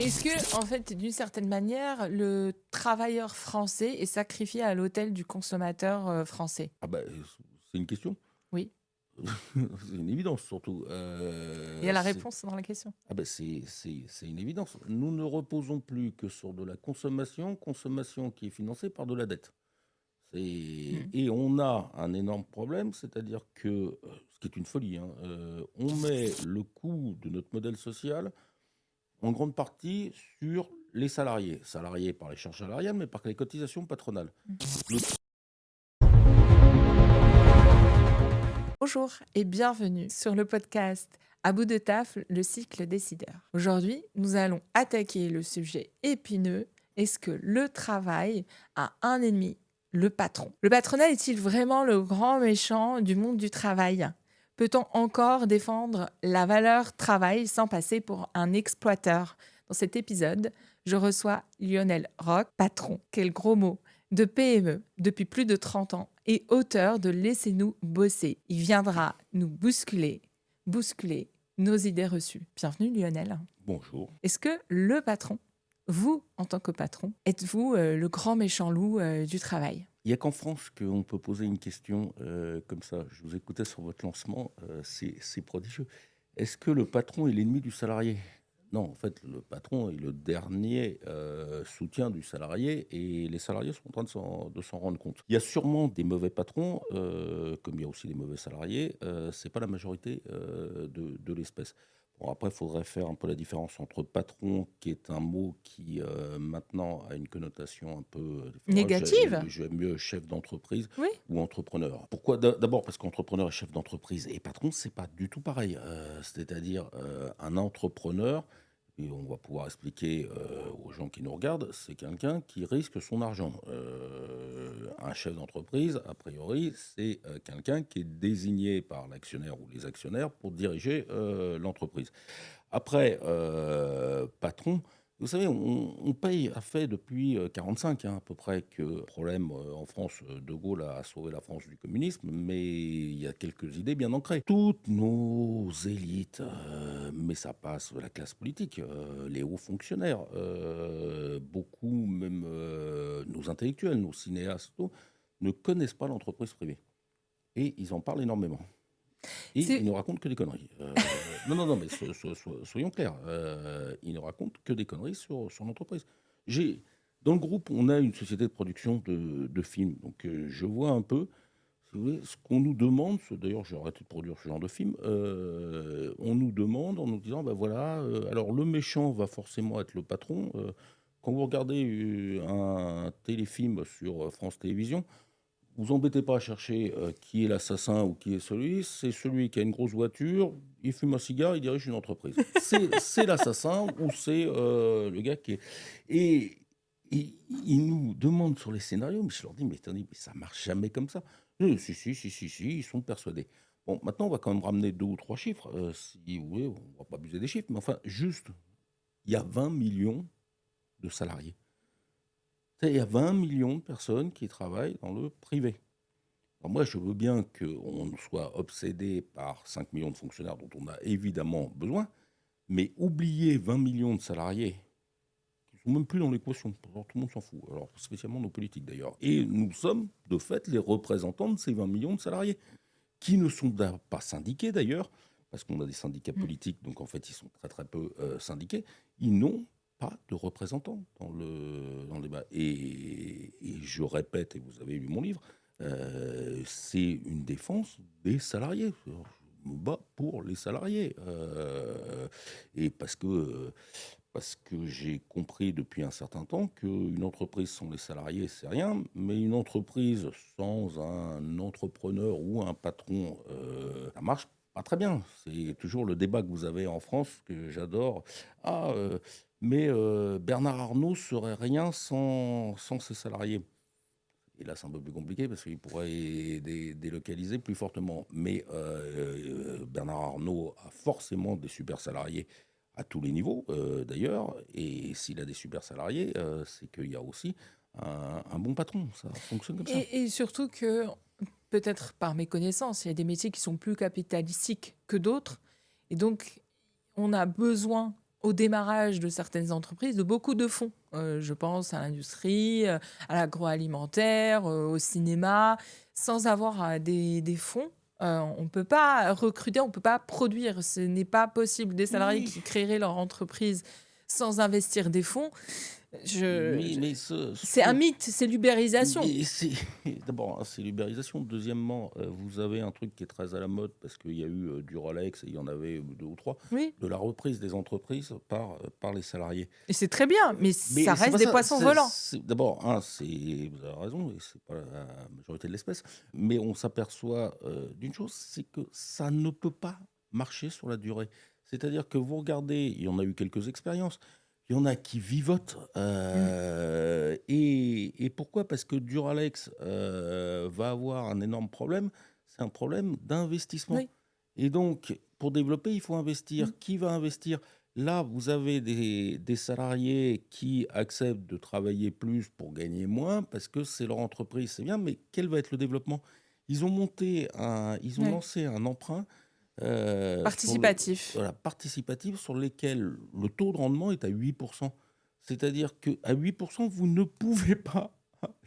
Est-ce que, en fait, d'une certaine manière, le travailleur français est sacrifié à l'autel du consommateur français? Ah bah, c'est une question. Oui. C'est une évidence surtout. Il y a la C'est réponse dans la question. ah bah, c'est une évidence. Nous ne reposons plus que sur de la consommation, consommation qui est financée par de la dette. Hmm. Et on a un énorme problème, c'est-à-dire que, ce qui est une folie, hein, on met le coût de notre modèle social en grande partie sur les salariés. Salariés par les charges salariales, mais par les cotisations patronales. Le Bonjour et bienvenue sur le podcast À bout de taf, le cycle décideur. Aujourd'hui, nous allons attaquer le sujet épineux. Est-ce que le travail a un ennemi, le patron? Le patronat est-il vraiment le grand méchant du monde du travail? Peut-on encore défendre la valeur travail sans passer pour un exploiteur? Dans cet épisode, je reçois Lionel Roch, patron, quel gros mot, de PME depuis plus de 30 ans et auteur de Laissez-nous bosser. Il viendra nous bousculer nos idées reçues. Bienvenue Lionel. Bonjour. Est-ce que le patron, vous en tant que patron, êtes-vous le grand méchant loup du travail? Il n'y a qu'en France qu'on peut poser une question comme ça. Je vous écoutais sur votre lancement, c'est prodigieux. Est-ce que le patron est l'ennemi du salarié? Non, en fait, le patron est le dernier soutien du salarié et les salariés sont en train de s'en rendre compte. Il y a sûrement des mauvais patrons, comme il y a aussi des mauvais salariés. C'est pas la majorité de l'espèce. Bon, après, il faudrait faire un peu la différence entre patron, qui est un mot qui maintenant a une connotation un peu. Négative? J'aime mieux chef d'entreprise Oui. ou entrepreneur. Pourquoi? D'abord parce qu'entrepreneur et chef d'entreprise et patron, c'est pas du tout pareil. C'est-à-dire un entrepreneur, et on va pouvoir expliquer aux gens qui nous regardent, c'est quelqu'un qui risque son argent. Un chef d'entreprise, a priori, c'est quelqu'un qui est désigné par l'actionnaire ou les actionnaires pour diriger l'entreprise. Après, patron, vous savez, on paye à fait depuis 45 hein, à peu près que le problème en France, De Gaulle a sauvé la France du communisme, mais il y a quelques idées bien ancrées. Toutes nos élites, mais ça passe la classe politique, les hauts fonctionnaires, beaucoup même nos intellectuels, nos cinéastes, tout, ne connaissent pas l'entreprise privée. Et ils en parlent énormément. Et ils C'est ne racontent que des conneries. Non, mais soyons clairs. Ils ne racontent que des conneries sur l'entreprise. Dans le groupe, on a une société de production de films. Donc, je vois un peu, si vous voulez, ce qu'on nous demande. D'ailleurs, j'ai arrêté de produire ce genre de film. On nous demande en nous disant, ben voilà, alors le méchant va forcément être le patron. Quand vous regardez un téléfilm sur France Télévisions, vous embêtez pas à chercher qui est l'assassin ou qui est c'est celui qui a une grosse voiture, il fume un cigare, il dirige une entreprise. C'est l'assassin ou c'est le gars qui est. Et ils nous demandent sur les scénarios, mais je leur dis, mais attendez, mais ça marche jamais comme ça. Si, ils sont persuadés. Bon, maintenant, on va quand même ramener 2 ou 3 chiffres, si vous voulez, on va pas abuser des chiffres, mais enfin, juste, il y a 20 millions de salariés. Il y a 20 millions de personnes qui travaillent dans le privé. Alors moi, je veux bien qu'on soit obsédé par 5 millions de fonctionnaires dont on a évidemment besoin, mais oublier 20 millions de salariés qui ne sont même plus dans l'équation. Alors, tout le monde s'en fout. Alors, spécialement nos politiques d'ailleurs. Et nous sommes, de fait, les représentants de ces 20 millions de salariés, qui ne sont pas syndiqués d'ailleurs, parce qu'on a des syndicats politiques, donc en fait, ils sont très très peu syndiqués. Ils n'ont pas de représentants dans le débat. Et je répète, et vous avez lu mon livre, c'est une défense des salariés. Je me bats pour les salariés. Et parce que j'ai compris depuis un certain temps qu'une entreprise sans les salariés, c'est rien, mais une entreprise sans un entrepreneur ou un patron, ça marche pas très bien. C'est toujours le débat que vous avez en France, que j'adore. Ah, mais Bernard Arnault serait rien sans ses salariés. Et là, c'est un peu plus compliqué parce qu'il pourrait délocaliser plus fortement. Mais Bernard Arnault a forcément des super salariés à tous les niveaux, d'ailleurs. Et s'il a des super salariés, c'est qu'il y a aussi un bon patron. Ça fonctionne comme ça. Et surtout que, peut-être par méconnaissance, il y a des métiers qui sont plus capitalistiques que d'autres. Et donc, on a besoin au démarrage de certaines entreprises, de beaucoup de fonds. Je pense à l'industrie, à l'agroalimentaire, au cinéma. Sans avoir des fonds, on ne peut pas recruter, on ne peut pas produire. Ce n'est pas possible. Des salariés Oui, qui créeraient leur entreprise sans investir des fonds, je, mais je- mais ce c'est un ce mythe, c'est l'ubérisation. mais c'est d'abord, hein, c'est l'ubérisation. Deuxièmement, vous avez un truc qui est très à la mode parce qu'il y a eu, du Rolex et il y en avait, 2 ou 3, Oui, de la reprise des entreprises par les salariés. et c'est très bien, mais ça Mais c'est reste pas des ça, poissons volants. d'abord, vous avez raison et c'est pas la majorité de l'espèce, mais on s'aperçoit, d'une chose, c'est que ça ne peut pas marcher sur la durée. C'est-à-dire que vous regardez, il y en a eu quelques expériences, il y en a qui vivotent, Mm. et pourquoi? Parce que Duralex, va avoir un énorme problème, c'est un problème d'investissement Oui. et donc pour développer, il faut Mm. investir. Qui va investir? Là, vous avez des salariés qui acceptent de travailler plus pour gagner moins parce que c'est leur entreprise, c'est bien, mais quel va être le développement? Ils ont Ouais. lancé un emprunt Participatif. voilà, participatif sur lesquels le taux de rendement est à 8%. C'est-à-dire qu'à 8%, vous ne pouvez pas.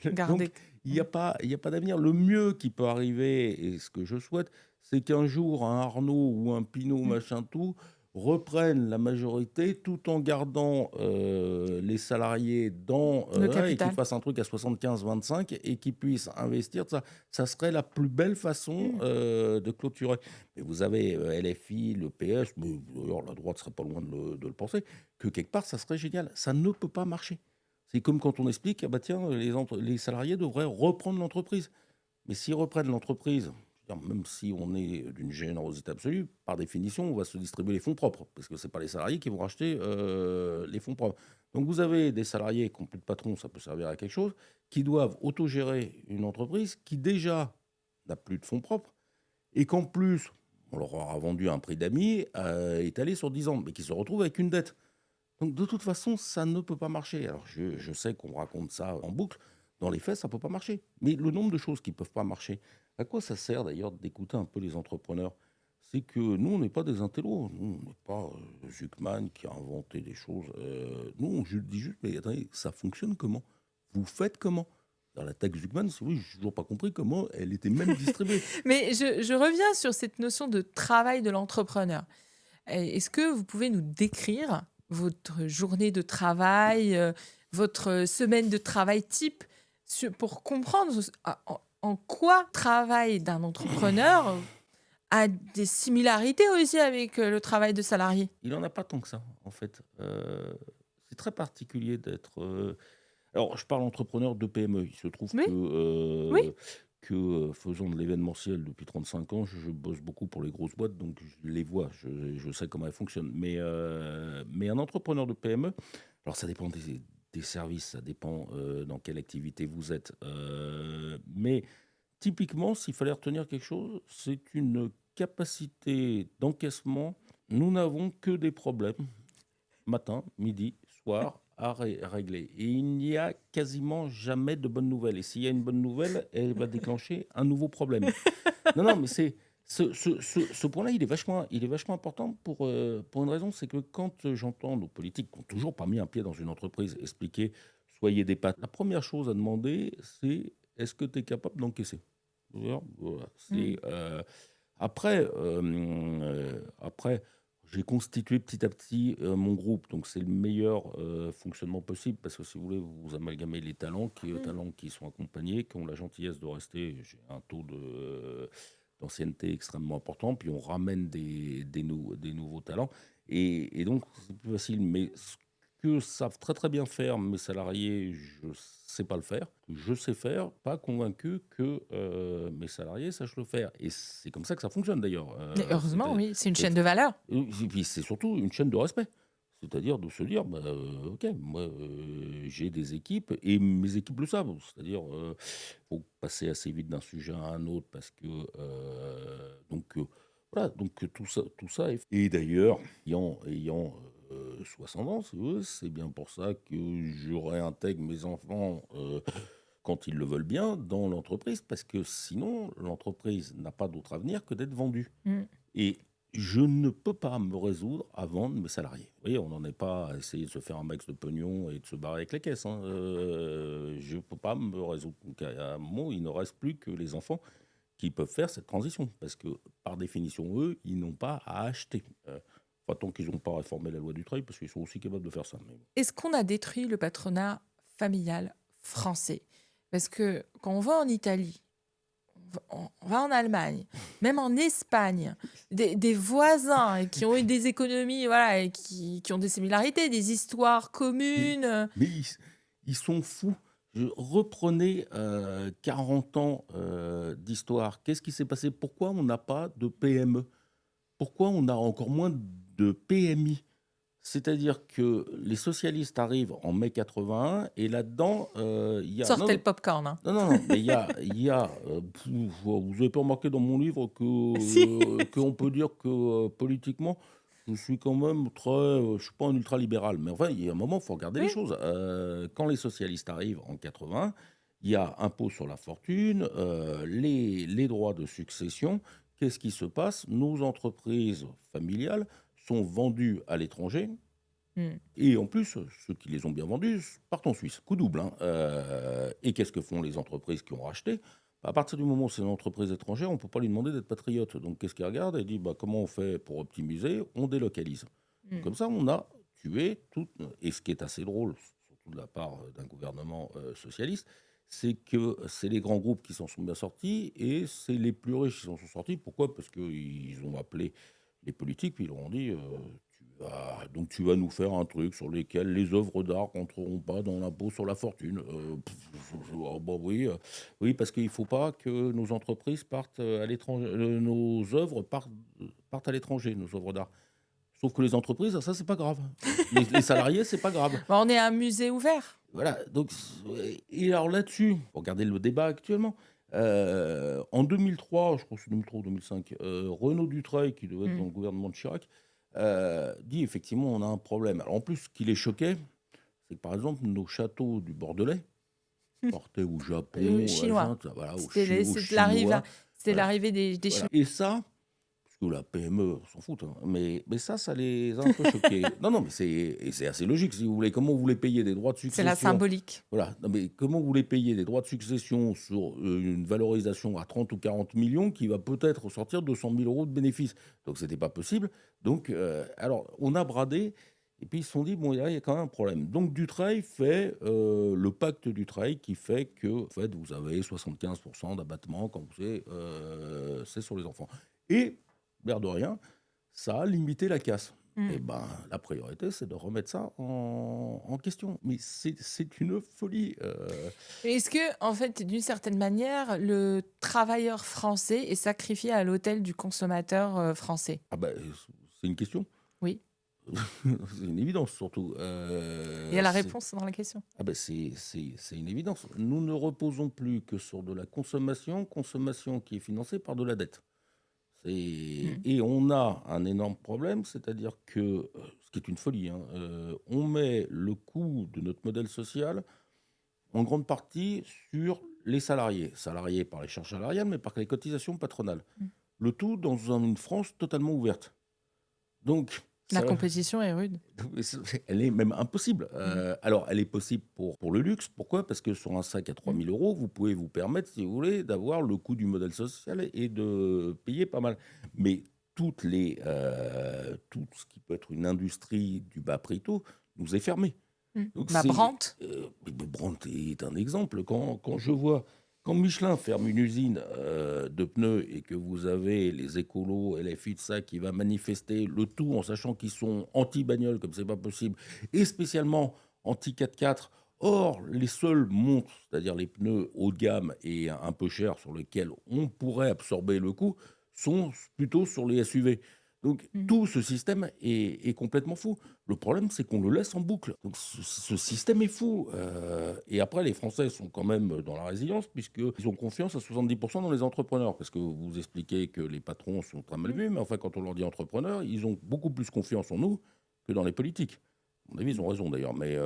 Donc, Garder. Mm. il y a pas d'avenir. Le mieux qui peut arriver, et ce que je souhaite, c'est qu'un jour, un Arnaud ou un Pinot, Mm. machin tout, reprennent la majorité tout en gardant les salariés Le et qu'ils capital. fassent un truc à 75-25 et qu'ils puissent investir. Ça serait la plus belle façon Mm. de clôturer. Mais vous avez LFI, le PS, mais d'ailleurs la droite serait pas loin de le penser, que quelque part ça serait génial. Ça ne peut pas marcher. C'est comme quand on explique, ah bah tiens, les salariés devraient reprendre l'entreprise. Mais s'ils reprennent l'entreprise, je veux dire, même si on est d'une générosité absolue, par définition, on va se distribuer les fonds propres, parce que ce n'est pas les salariés qui vont racheter les fonds propres. Donc vous avez des salariés qui n'ont plus de patron, ça peut servir à quelque chose, qui doivent autogérer une entreprise qui déjà n'a plus de fonds propres, et qu'en plus, on leur aura vendu à un prix d'amis étalé sur 10 ans, mais qui se retrouvent avec une dette. Donc de toute façon, ça ne peut pas marcher. Alors je sais qu'on raconte ça en boucle. Dans les faits, ça ne peut pas marcher. Mais le nombre de choses qui ne peuvent pas marcher, à quoi ça sert d'ailleurs d'écouter un peu les entrepreneurs? C'est que nous, on n'est pas des intellos. Nous, on n'est pas Zuckman qui a inventé des choses. Nous, on dit juste, mais attendez, ça fonctionne comment? Vous faites comment? Dans la taxe Zuckman, c'est oui, je n'ai toujours pas compris comment elle était même distribuée. Mais je reviens sur cette notion de travail de l'entrepreneur. Est-ce que vous pouvez nous décrire votre journée de travail, votre semaine de travail type, pour comprendre en quoi le travail d'un entrepreneur a des similarités aussi avec le travail de salarié? Il n'en a pas tant que ça, en fait. C'est très particulier d'être. Alors, je parle entrepreneur de PME. Il se trouve Oui, oui, faisant de l'événementiel depuis 35 ans, je bosse beaucoup pour les grosses boîtes, donc je les vois, je sais comment elles fonctionnent. Mais un entrepreneur de PME, alors ça dépend des services, ça dépend dans quelle activité vous êtes. Mais typiquement, s'il fallait retenir quelque chose, c'est une capacité d'encaissement. Nous n'avons que des problèmes matin, midi, soir, à régler. Et il n'y a quasiment jamais de bonnes nouvelles. Et s'il y a une bonne nouvelle, elle va déclencher un nouveau problème. Non, non, mais c'est ce point-là, il est vachement important pour une raison, c'est que quand j'entends nos politiques qui n'ont toujours pas mis un pied dans une entreprise expliquer soyez des pattes, la première chose à demander, c'est est-ce que tu es capable d'encaisser? Voilà, mm, après, j'ai constitué petit à petit mon groupe, donc c'est le meilleur fonctionnement possible parce que si vous voulez, vous amalgamez les mm. talents qui sont accompagnés, qui ont la gentillesse de rester. J'ai un taux d'ancienneté extrêmement important, puis on ramène des nouveaux talents et donc c'est plus facile. Mais ce que savent très très bien faire mes salariés, je sais pas le faire. Je sais faire, pas convaincu que mes salariés sachent le faire. Et c'est comme ça que ça fonctionne d'ailleurs. Et heureusement, oui, c'est une chaîne C'est- de valeur. et puis c'est surtout une chaîne de respect. C'est-à-dire de se dire, bah, ok, moi j'ai des équipes et mes équipes le savent. C'est-à-dire, faut passer assez vite d'un sujet à un autre parce que voilà, donc tout ça est. Et d'ailleurs, ayant 60 ans, si vous voulez, c'est bien pour ça que je réintègre mes enfants quand ils le veulent bien dans l'entreprise parce que sinon l'entreprise n'a pas d'autre avenir que d'être vendue. Mm. Et Je ne peux pas me résoudre à vendre mes salariés. Vous voyez, on n'en est pas à essayer de se faire un max de pognon et de se barrer avec les caisses, hein. Je ne peux pas me résoudre. Donc, à un moment, il ne reste plus que les enfants qui peuvent faire cette transition. Parce que, par définition, eux, ils n'ont pas à acheter. Enfin, tant qu'ils n'ont pas réformé la loi du travail, parce qu'ils sont aussi capables de faire ça. Mais bon. Est-ce qu'on a détruit le patronat familial français? Parce que quand on va en Italie, on va en Allemagne, même en Espagne, des voisins qui ont eu des économies, voilà, et qui ont des similarités, des histoires Mais, communes. mais ils sont fous. Reprenez 40 ans d'histoire. Qu'est-ce qui s'est passé? Pourquoi on n'a pas de PME? Pourquoi on a encore moins de PMI? C'est-à-dire que les socialistes arrivent en mai 81 et là-dedans, il y a... Non, Sortez le non, popcorn, hein. non, non, non, mais vous avez pas remarqué dans mon livre Si. qu'on peut dire que politiquement, je suis quand même je suis pas un ultra-libéral. Mais enfin, il y a un moment, il faut regarder les Oui. choses. Quand les socialistes arrivent en 80, il y a impôt sur la fortune, les droits de succession. Qu'est-ce qui se passe? Nos entreprises familiales sont vendues à l'étranger. Hmm. Et en plus, ceux qui les ont bien vendus partent en Suisse. Coup double, hein. Et qu'est-ce que font les entreprises qui ont racheté? Bah, à partir du moment où c'est une entreprise étrangère, on ne peut pas lui demander d'être patriote. Donc qu'est-ce qu'ils regardent? Elle dit bah, comment on fait pour optimiser? On délocalise. Hmm. Comme ça, on a tué tout. Et ce qui est assez drôle, surtout de la part d'un gouvernement socialiste, c'est que c'est les grands groupes qui s'en sont bien sortis et c'est les plus riches qui s'en sont sortis. Pourquoi? Parce qu'ils ont appelé les politiques, puis ils leur ont dit donc tu vas nous faire un truc sur lequel les œuvres d'art n'entreront pas dans l'impôt sur la fortune. Bon, oui, oui, parce qu'il ne faut pas que nos entreprises partent à l'étranger, nos œuvres partent à l'étranger, nos œuvres d'art. Sauf que les entreprises, ça, c'est pas grave. Les salariés, c'est pas grave. Bah, on est un musée ouvert. Voilà. Donc, et alors là-dessus, regardez le débat actuellement. En 2003, je crois que c'est 2003 ou 2005, Renaud Dutreil, qui devait être dans le gouvernement de Chirac, dit effectivement on a un problème. Alors en plus, ce qui les choquait, c'est que par exemple nos châteaux du Bordelais, portés au Japon, Chinois. voilà, C'était aux Chinois. C'était voilà, l'arrivée des voilà. Chinois. Et ça, parce que la PME s'en fout, hein, mais ça les a un peu choqués. Non, non, mais c'est assez logique si vous voulez. Comment vous voulez payer des droits de C'est la succession? symbolique. Voilà, non, mais comment vous voulez payer des droits de succession sur une valorisation à 30 ou 40 millions qui va peut-être sortir 200 000 euros de bénéfices? Donc, c'était pas possible. Donc, alors, on a bradé, et puis ils se sont dit, bon, il y a quand même un problème. Donc, Dutreil fait le pacte Dutreil qui fait que, en fait, vous avez 75% d'abattement quand c'est sur les enfants. Et, l'air de rien, ça a limité la casse. Eh ben, la priorité, c'est de remettre ça en question. Mais c'est une folie. Est-ce que, en fait, d'une certaine manière, le travailleur français est sacrifié à l'autel du consommateur français? Ah ben, c'est une question. Oui. C'est une évidence, surtout. Il y a la réponse dans la question. Ah ben, c'est une évidence. Nous ne reposons plus que sur de la consommation qui est financée par de la dette. Et on a un énorme problème, c'est-à-dire que, ce qui est une folie, hein, on met le coût de notre modèle social en grande partie sur les salariés. Salariés par les charges salariales, mais par les cotisations patronales. Le tout dans une France totalement ouverte. Donc, La compétition est rude. elle est même impossible. Alors, elle est possible pour le luxe. Pourquoi? Parce que sur un sac à 3 000 euros, vous pouvez vous permettre, si vous voulez, d'avoir le coût du modèle social et de payer pas mal. Mais tout ce qui peut être une industrie du bas prix tôt nous est fermé. Donc Brandt. Brandt est un exemple. Quand Michelin ferme une usine de pneus et que vous avez les écolos et les filles de ça qui va manifester le tout en sachant qu'ils sont anti-bagnole comme c'est pas possible et spécialement anti-4x4. Or, les seuls montent, c'est-à-dire les pneus haut de gamme et un peu chers sur lesquels on pourrait absorber le coût, sont plutôt sur les SUV. Donc tout ce système est complètement fou. Le problème, c'est qu'on le laisse en boucle. Donc ce système est fou. Et après, les Français sont quand même dans la résilience puisqu'ils ont confiance à 70% dans les entrepreneurs. Parce que vous expliquez que les patrons sont très mal vus, mais enfin, quand on leur dit entrepreneurs, ils ont beaucoup plus confiance en nous que dans les politiques. À mon avis, ils ont raison d'ailleurs. Mais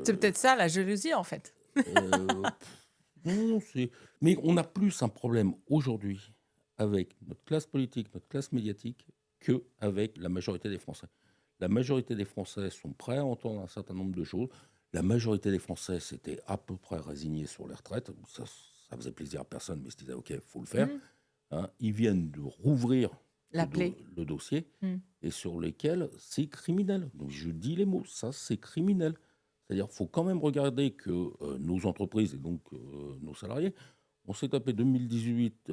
C'est peut-être ça, la jalousie, en fait. non, mais on a plus un problème aujourd'hui avec notre classe politique, notre classe médiatique, qu'avec la majorité des Français. La majorité des Français sont prêts à entendre un certain nombre de choses. La majorité des Français s'étaient à peu près résignés sur les retraites. Ça faisait plaisir à personne, mais ils se disaient OK, il faut le faire. Mmh. Hein. Ils viennent de rouvrir La plaie. le dossier Mmh. et sur lesquels c'est criminel. Donc je dis les mots, ça c'est criminel. C'est-à-dire qu'il faut quand même regarder que nos entreprises et donc nos salariés, on s'est tapé 2018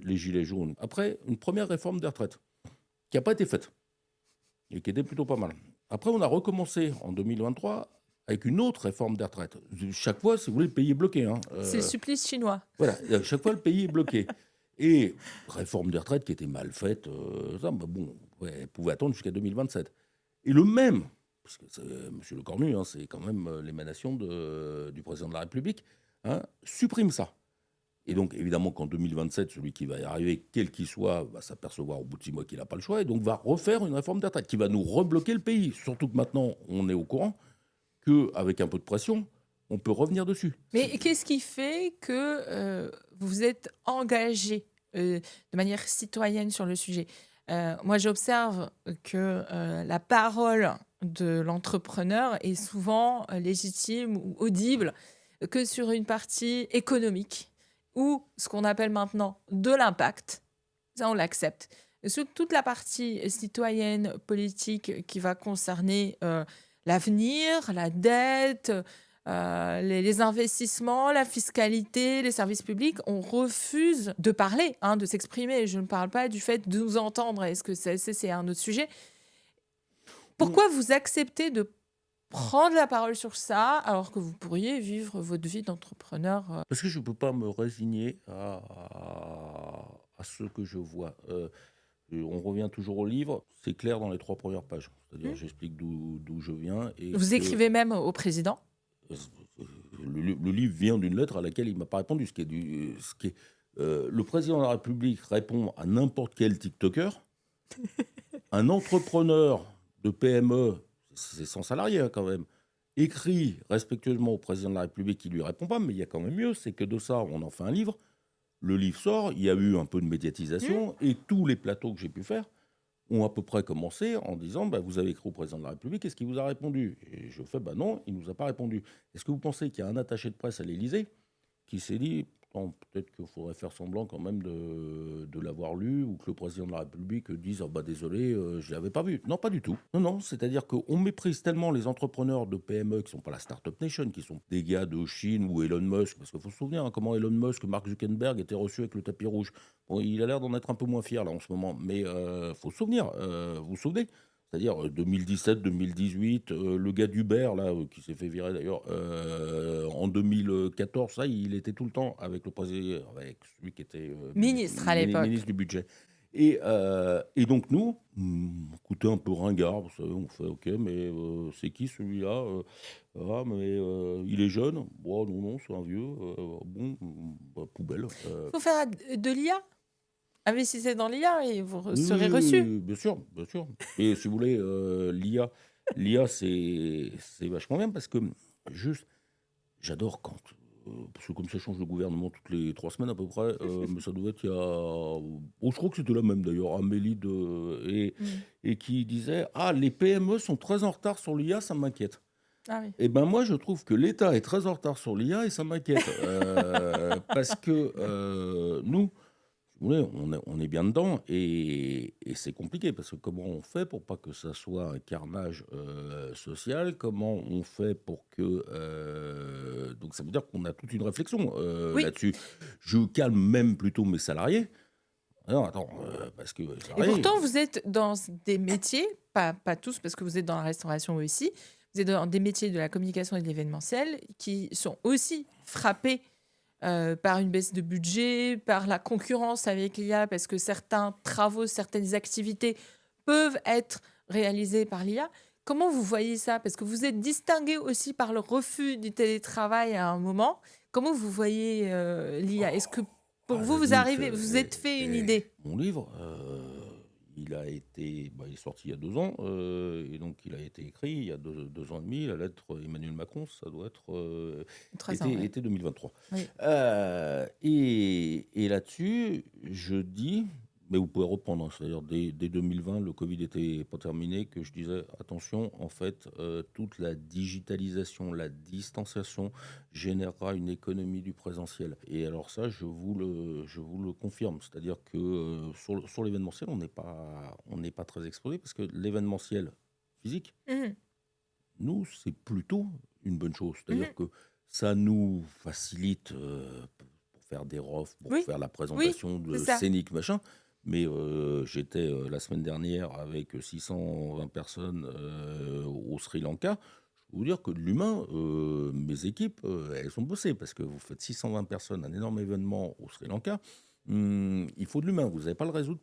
les gilets jaunes après une première réforme des retraites qui n'a pas été faite et qui était plutôt pas mal. Après, on a recommencé en 2023 avec une autre réforme des retraites. Chaque fois, si vous voulez, le pays est bloqué. Hein. C'est le supplice chinois. Voilà, chaque fois, le pays est bloqué. Et réforme des retraites qui était mal faite, ça, bah bon, ouais, elle pouvait attendre jusqu'à 2027. Et le même, parce que M. Lecornu, hein, c'est quand même l'émanation du président de la République, hein, supprime ça. Et donc, évidemment, qu'en 2027, celui qui va y arriver, quel qu'il soit, va s'apercevoir au bout de 6 mois qu'il n'a pas le choix et donc va refaire une réforme des retraites qui va nous rebloquer le pays. Surtout que maintenant, on est au courant qu'avec un peu de pression, on peut revenir dessus. Mais qu'est-ce qui fait que vous êtes engagé de manière citoyenne sur le sujet? Moi, j'observe que la parole de l'entrepreneur est souvent légitime ou audible que sur une partie économique ou ce qu'on appelle maintenant de l'impact. Ça, on l'accepte. Sur toute la partie citoyenne, politique qui va concerner l'avenir, la dette, les investissements, la fiscalité, les services publics, on refuse de parler, hein, de s'exprimer. Je ne parle pas du fait de nous entendre. Est-ce que c'est un autre sujet? Pourquoi vous acceptez de prendre la parole sur ça alors que vous pourriez vivre votre vie d'entrepreneur Parce que je ne peux pas me résigner à ce que je vois. On revient toujours au livre, c'est clair dans les 3 premières pages. C'est-à-dire, j'explique d'où je viens. Et Vous écrivez même au président? Le livre vient d'une lettre à laquelle il ne m'a pas répondu. Le président de la République répond à n'importe quel TikToker. Un entrepreneur de PME, c'est 100 salariés hein, quand même, écrit respectueusement au président de la République qui ne lui répond pas, mais il y a quand même mieux, c'est que de ça, on en fait un livre. Le livre sort, il y a eu un peu de médiatisation, et tous les plateaux que j'ai pu faire ont à peu près commencé en disant bah, vous avez écrit au président de la République, est-ce qu'il vous a répondu? Et je fais bah non, il ne nous a pas répondu. Est-ce que vous pensez qu'il y a un attaché de presse à l'Élysée qui s'est dit peut-être qu'il faudrait faire semblant quand même de l'avoir lu ou que le président de la République dise bah désolé, je ne l'avais pas vu. Non, pas du tout. Non, c'est-à-dire qu'on méprise tellement les entrepreneurs de PME qui ne sont pas la Startup Nation, qui sont des gars de Chine ou Elon Musk, parce qu'il faut se souvenir hein, comment Elon Musk, Mark Zuckerberg était reçu avec le tapis rouge. Bon, il a l'air d'en être un peu moins fier là en ce moment, mais il faut se souvenir, vous vous souvenez? C'est-à-dire 2017-2018, le gars d'Uber, là, qui s'est fait virer d'ailleurs, en 2014, ça, il était tout le temps avec le président, avec celui qui était Ministre à l'époque. ministre du budget. Et donc nous, écoutez, un peu ringard, vous savez, on fait OK, mais c'est qui celui-là? Ah, mais il est jeune. Bon, non, c'est un vieux. Bon, bah, poubelle. Il faut faire de l'IA. Investissez dans l'IA et vous Oui, serez oui, reçu. oui, bien sûr, bien sûr. Et si vous voulez, l'IA, c'est vachement bien parce que juste, j'adore quand, parce que comme ça change de gouvernement toutes les 3 semaines à peu près, mais ça doit être il y a, je crois que c'était la même d'ailleurs, Amélie et qui disait, ah, les PME sont très en retard sur l'IA, ça m'inquiète. Ah oui. Eh ben moi, je trouve que l'État est très en retard sur l'IA et ça m'inquiète parce que nous. Oui, on est bien dedans et c'est compliqué parce que comment on fait pour pas que ça soit un carnage social? Comment on fait pour que... donc ça veut dire qu'on a toute une réflexion Oui. là-dessus. Je calme même plutôt mes salariés. Non, attends, parce que les Et salariés... pourtant, vous êtes dans des métiers, pas tous, parce que vous êtes dans la restauration aussi, vous êtes dans des métiers de la communication et de l'événementiel qui sont aussi frappés par une baisse de budget, par la concurrence avec l'IA, parce que certains travaux, certaines activités peuvent être réalisées par l'IA. Comment vous voyez ça? Parce que vous êtes distingué aussi par le refus du télétravail à un moment. Comment vous voyez l'IA? Est-ce que pour Ah, vous, le vous mythe, arrivez, vous êtes fait une idée? mon livre, il a été, il est sorti il y a 2 ans, et donc il a été écrit il y a 2 ans et demi. La lettre Emmanuel Macron, ça doit être 3 ans, ouais. été 2023. Oui. Et là-dessus, je dis, Mais vous pouvez reprendre, hein. C'est-à-dire dès 2020, le Covid était pas terminé, que je disais: «Attention, en fait, toute la digitalisation, la distanciation générera une économie du présentiel» et alors ça, je vous le confirme. C'est-à-dire que, sur l'événementiel, on n'est pas très exposé parce que l'événementiel physique, Mmh. nous, c'est plutôt une bonne chose. C'est-à-dire Mmh. que ça nous facilite, pour faire des refs, pour Oui, faire la oui, présentation c'est de ça. scéniques, machin. Mais, j'étais, la semaine dernière avec 620 personnes, au Sri Lanka. Je peux vous dire que de l'humain, mes équipes, elles ont bossé parce que vous faites 620 personnes, un énorme événement au Sri Lanka, il faut de l'humain. Vous n'allez pas le résoudre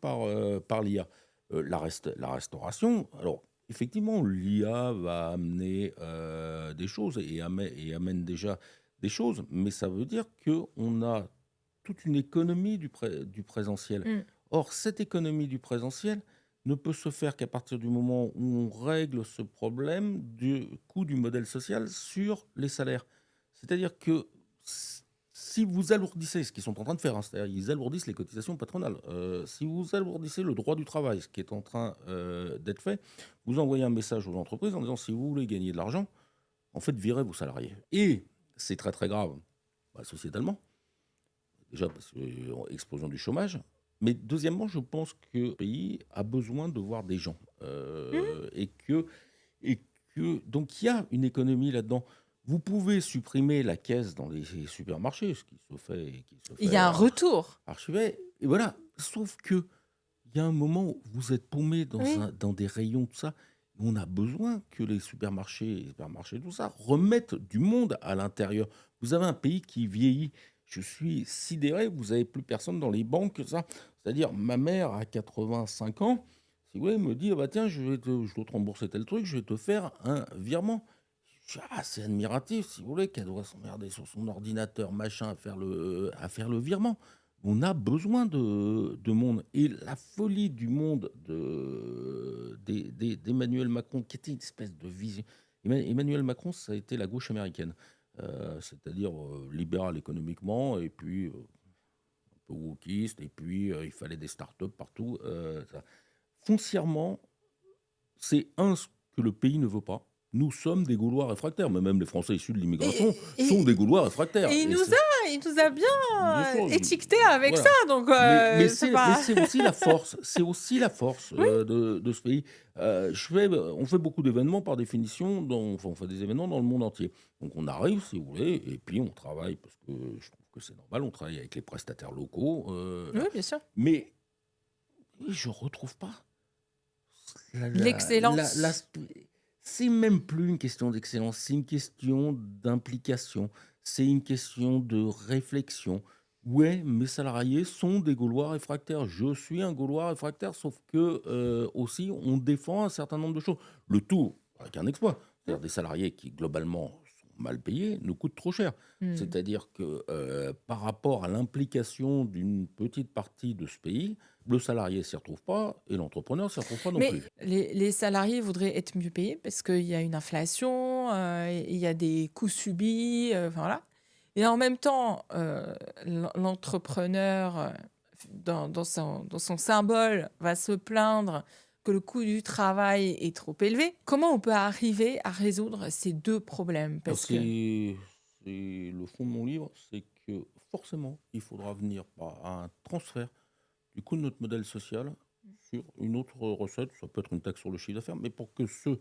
par l'IA. La restauration, alors effectivement, l'IA va amener, des choses et amène déjà des choses, mais ça veut dire qu'on a toute une économie du présentiel. Mmh. Or, cette économie du présentiel ne peut se faire qu'à partir du moment où on règle ce problème du coût du modèle social sur les salaires. C'est-à-dire que si vous alourdissez, ce qu'ils sont en train de faire, hein, c'est-à-dire ils alourdissent les cotisations patronales, si vous alourdissez le droit du travail, ce qui est en train d'être fait, vous envoyez un message aux entreprises en disant si vous voulez gagner de l'argent, en fait, virez vos salariés. Et c'est très très grave, sociétalement. Déjà parce que explosion du chômage, mais deuxièmement, je pense que le pays a besoin de voir des gens, Mmh. et que donc il y a une économie là-dedans. Vous pouvez supprimer la caisse dans les supermarchés, ce qui se fait et qui se Il y fait a un retour. archiver et voilà. Sauf que il y a un moment où vous êtes paumé Oui. dans des rayons, tout ça. On a besoin que les supermarchés, tout ça, remettent du monde à l'intérieur. Vous avez un pays qui vieillit. Je suis sidéré, vous avez plus personne dans les banques, ça. C'est-à-dire, ma mère a 85 ans, si vous voulez, me dit, ah bah tiens, je dois te rembourser tel truc, je vais te faire un virement. Je suis assez admiratif, si vous voulez, qu'elle doit s'emmerder sur son ordinateur, machin, à faire le virement. On a besoin de monde. Et la folie du monde d'Emmanuel Macron, qui était une espèce de vision. Emmanuel Macron, ça a été la gauche américaine. C'est-à-dire libéral économiquement, et puis un peu wokiste, et puis il fallait des startups partout. Foncièrement, c'est ce que le pays ne veut pas. Nous sommes des Gaulois réfractaires, mais même les Français issus de Et l'immigration sont et des Gaulois réfractaires. et Et c'est il nous a bien bien, sûr, étiquetés avec ça, voilà. donc Mais c'est c'est mais pas c'est aussi la force, oui, de ce pays. On fait beaucoup d'événements par définition, on fait des événements dans le monde entier. Donc on arrive, si vous voulez, et puis on travaille, parce que je trouve que c'est normal, on travaille avec les prestataires locaux, oui, bien sûr. mais je retrouve pas la la la la L'excellence. sp c'est même plus une question d'excellence, c'est une question d'implication, c'est une question de réflexion. Ouais, mes salariés sont des Gaulois réfractaires. Je suis un Gaulois réfractaire, sauf que, aussi, on défend un certain nombre de choses. Le tout avec un exploit. Mmh. C'est-à-dire des salariés qui, globalement, sont mal payés, nous coûtent trop cher. Mmh. C'est-à-dire que, par rapport à l'implication d'une petite partie de ce pays, le salarié s'y retrouve pas et l'entrepreneur s'y retrouve pas non Mais plus. les salariés voudraient être mieux payés parce qu'il y a une inflation, il y a des coûts subis, enfin voilà. Et en même temps, l'entrepreneur, dans son symbole, va se plaindre que le coût du travail est trop élevé. Comment on peut arriver à résoudre ces 2 problèmes? Alors Parce que c'est le fond de mon livre, c'est que forcément, il faudra venir par un transfert du coût de notre modèle social sur une autre recette. Ça peut être une taxe sur le chiffre d'affaires, mais pour que ceux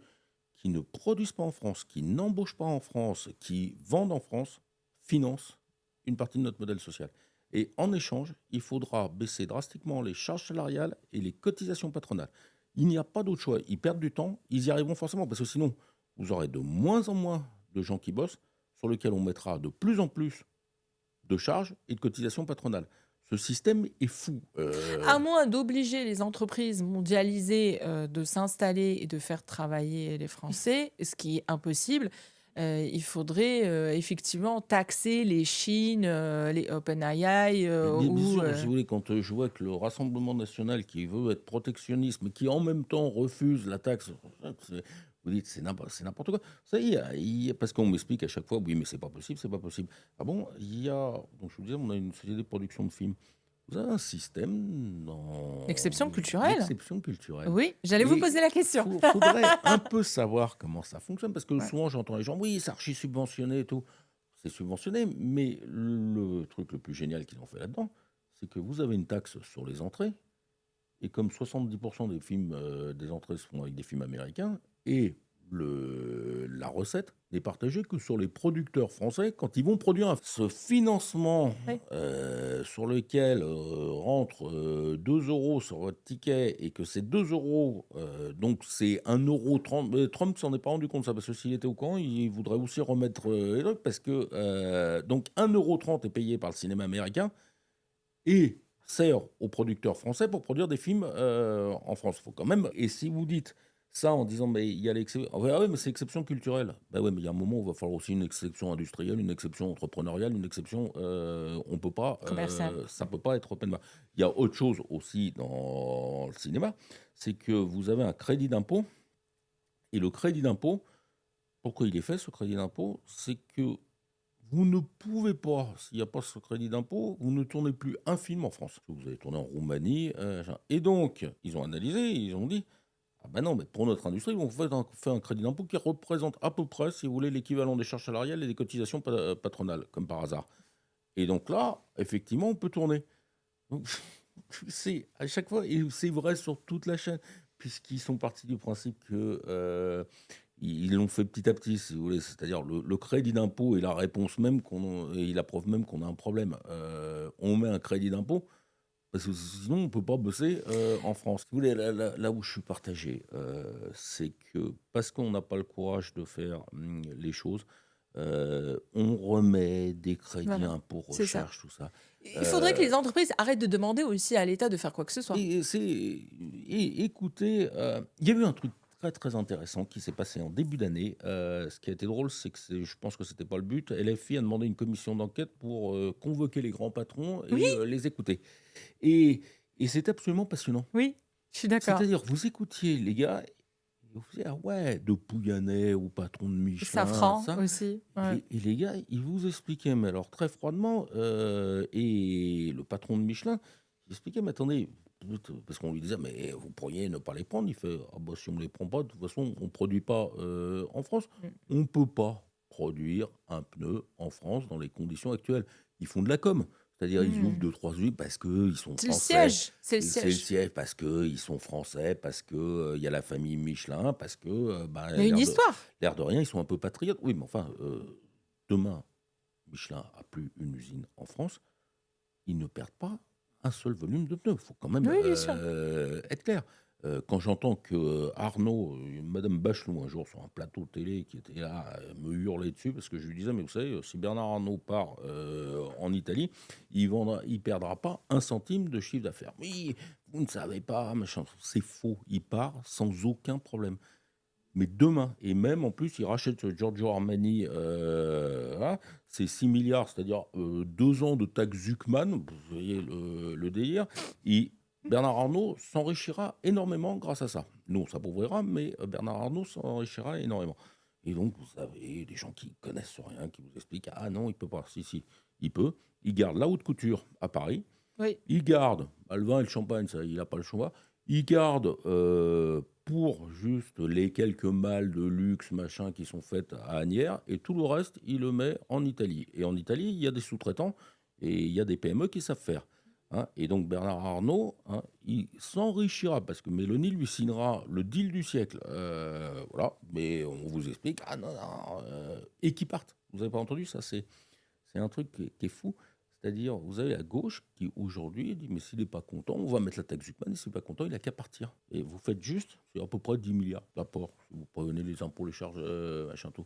qui ne produisent pas en France, qui n'embauchent pas en France, qui vendent en France, financent une partie de notre modèle social. Et en échange, il faudra baisser drastiquement les charges salariales et les cotisations patronales. Il n'y a pas d'autre choix. Ils perdent du temps, ils y arriveront forcément, parce que sinon, vous aurez de moins en moins de gens qui bossent, sur lesquels on mettra de plus en plus de charges et de cotisations patronales. Ce système est fou. à moins d'obliger les entreprises mondialisées, de s'installer et de faire travailler les Français, ce qui est impossible, il faudrait, effectivement taxer les Chine, les OpenAI, Bien ou sûr, si vous voulez, quand je vois que le Rassemblement national qui veut être protectionniste, mais qui en même temps refuse la taxe, vous dites c'est n'importe quoi. Ça, parce qu'on m'explique à chaque fois, oui, mais c'est pas possible, c'est pas possible. Ah bon, donc je vous disais, on a une société de production de films. Vous avez un système dans L'exception culturelle? l'exception culturelle Oui, j'allais vous et poser la il question. faudrait un peu savoir comment ça fonctionne parce que Ouais. souvent j'entends les gens: «Oui, c'est archi subventionné et tout». C'est subventionné, mais le truc le plus génial qu'ils ont fait là-dedans, c'est que vous avez une taxe sur les entrées et comme 70 des films, des entrées se font avec des films américains et la recette n'est partagée que sur les producteurs français quand ils vont produire un ce financement, Oui. sur lequel, rentre, 2 € sur votre ticket et que ces 2 €, donc c'est 1,30 €, mais Trump s'en est pas rendu compte ça, parce que s'il était au courant, il voudrait aussi remettre, les trucs parce que, donc 1,30 € est payé par le cinéma américain et sert aux producteurs français pour produire des films, en France. Faut quand même et si vous dites ça en disant: «Mais il y a l'exception», «Ah ouais, mais c'est l'exception culturelle». Bah ouais, mais il y a un moment où il va falloir aussi une exception industrielle, une exception entrepreneuriale, une exception, on peut pas, Commercial. ça peut pas être open bar. Il y a autre chose aussi dans le cinéma, c'est que vous avez un crédit d'impôt et le crédit d'impôt, pourquoi il est fait ce crédit d'impôt? C'est que vous ne pouvez pas, s'il n'y a pas ce crédit d'impôt, vous ne tournez plus un film en France. Vous allez tourner en Roumanie, machin et donc ils ont analysé, ils ont dit: «Ah bah non, mais pour notre industrie, on fait un crédit d'impôt qui représente à peu près, si vous voulez, l'équivalent des charges salariales et des cotisations patronales», comme par hasard et donc là, effectivement, on peut tourner. Donc c'est à chaque fois et c'est vrai sur toute la chaîne, puisqu'ils sont partis du principe que, ils l'ont fait petit à petit, si vous voulez. C'est-à-dire le crédit d'impôt est la réponse même et la preuve même qu'on a un problème. On met un crédit d'impôt parce que sinon on peut pas bosser, en France. Si vous voulez, là où je suis partagé, c'est que parce qu'on n'a pas le courage de faire, les choses, on remet des crédits Voilà, impôt c'est ça. recherche, tout ça. Il faudrait que les entreprises arrêtent de demander aussi à l'État de faire quoi que ce soit. Écoutez, il y a eu un truc très, très intéressant qui s'est passé en début d'année. Ce qui a été drôle, c'est que je pense que c'était pas le but. LFI a demandé une commission d'enquête pour, convoquer les grands patrons Oui, et les écouter et c'est absolument passionnant. oui, je suis d'accord. C'est-à-dire, vous écoutiez les gars et vous disiez: «Ah ouais, de Pouyanné au patron de Michelin, Safran ça» aussi, ouais. et les gars, ils vous expliquaient, mais alors très froidement, et le patron de Michelin, il expliquait: «Mais attendez», parce qu'on lui disait: «Mais vous pourriez ne pas les prendre». Il fait: «Ah bah, si on ne les prend pas, de toute façon, on ne produit pas, en France. Mmh. On ne peut pas produire un pneu en France dans les conditions actuelles». Ils font de la com, c'est-à-dire ils ouvrent Mmh. deux trois usines parce qu'ils sont C'est le français siège, c'est le et c'est le siège. siège, parce qu'ils sont français, parce que, il y a la famille Michelin, parce que, bah, Il y a une histoire. l'air de rien, ils sont un peu patriotes. Oui, mais enfin, demain, Michelin a plus une usine en France, ils ne perdent pas un seul volume de pneus. Il faut quand même, Oui, bien sûr. être clair. Quand j'entends que Arnaud, madame Bachelot un jour sur un plateau télé qui était là, me hurler dessus parce que je lui disais: «Mais vous savez, si Bernard Arnault part, en Italie, il perdra pas un centime de chiffre d'affaires». «Oui, vous ne savez pas, machin». C'est faux, il part sans aucun problème. Mais demain et même en plus, il rachète ce Giorgio Armani, voilà, c'est 6 milliards, c'est-à-dire, 2 ans de taxe Zuckman, vous voyez le délire et Bernard Arnault s'enrichira énormément grâce à ça. Nous, on s'appauvrira, mais Bernard Arnault s'enrichira énormément et donc vous avez des gens qui connaissent rien, qui vous expliquent: «Ah non, il peut pas». Si, si, il peut. Il garde la haute couture à Paris, Oui. il garde, bah, le vin et le champagne, ça, il a pas le choix. Il garde, pour juste les quelques malles de luxe, machin, qui sont faites à Asnières et tout le reste, il le met en Italie et en Italie, il y a des sous-traitants et il y a des PME qui savent faire, hein et donc Bernard Arnault, hein, il s'enrichira parce que Mélanie lui signera le deal du siècle, voilà, mais on vous explique: «Ah non, non», et qui partent. Vous avez pas entendu ça? C'est un truc qui est fou. C'est-à-dire, vous avez la gauche qui aujourd'hui dit: «Mais s'il n'est pas content, on va mettre la taxe Zuckman et s'il n'est pas content, il a qu'à partir» et vous faites juste, c'est à peu près 10 milliards d'apport. Si vous prenez les impôts, les charges, machin tout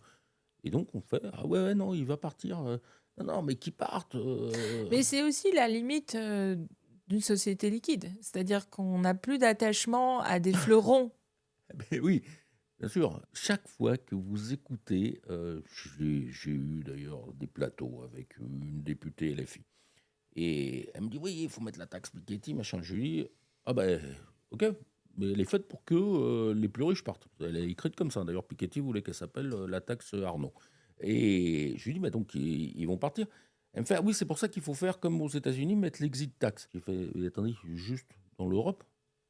et donc on fait: «Ah ouais, ouais, non, il va partir, non, non, mais qu'il parte, Mais c'est aussi la limite, d'une société liquide. C'est-à-dire qu'on n'a plus d'attachement à des fleurons. beh, oui, bien sûr. Chaque fois que vous écoutez, j'ai eu d'ailleurs des plateaux avec une députée LFI et elle me dit: «Oui, il faut mettre la taxe Piketty, machin». Je lui dis: «Ah ben, OK, mais elle est faite pour que, les plus riches partent». Elle est écrite comme ça. D'ailleurs, Piketty voulait qu'elle s'appelle, la taxe Arnault et je lui dis: «Mais donc ils vont partir?» Elle me fait: «Ah oui, c'est pour ça qu'il faut faire comme aux États-Unis, mettre l'exit tax». J'ai fait: «Mais attendez, juste dans l'Europe,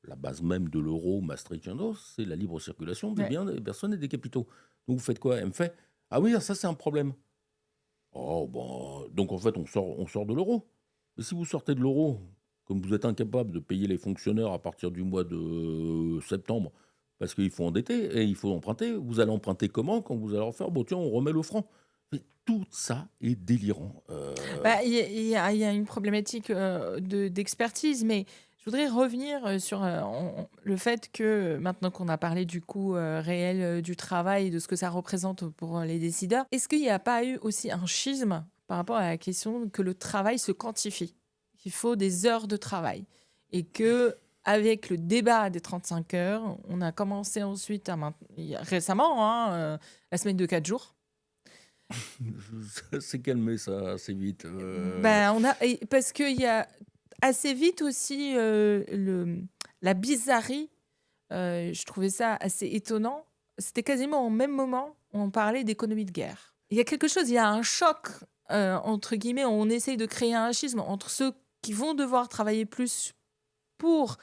la base même de l'euro, Maastricht et tout, c'est la libre circulation des Ouais. biens, des personnes et des capitaux. Donc vous faites quoi?» Elle me fait: «Ah oui, ça c'est un problème». Oh ben, donc en fait, on sort de l'euro. Mais si vous sortez de l'euro, comme vous êtes incapable de payer les fonctionnaires à partir du mois de septembre, parce qu'il faut endetter et il faut emprunter, vous allez emprunter comment quand vous allez en faire? Bon tiens, on remet le franc. Mais tout ça est délirant. Bah, il y a une problématique, d'expertise, mais je voudrais revenir, sur, le fait que, maintenant qu'on a parlé du coût, réel, du travail et de ce que ça représente pour, les décideurs, est-ce qu'il n'y a pas eu aussi un schisme par rapport à la question que le travail se quantifie? Qu'il faut des heures de travail et que avec le débat des 35 heures, on a commencé ensuite à récemment, hein, la semaine de 4 jours. Ça s'est calmé ça assez vite. Ben, parce qu'il y a assez vite aussi, la bizarrerie, je trouvais ça assez étonnant. C'était quasiment au même moment où on parlait d'économie de guerre. Il y a un choc, entre guillemets, on essaye de créer un schisme entre ceux qui vont devoir travailler plus pour,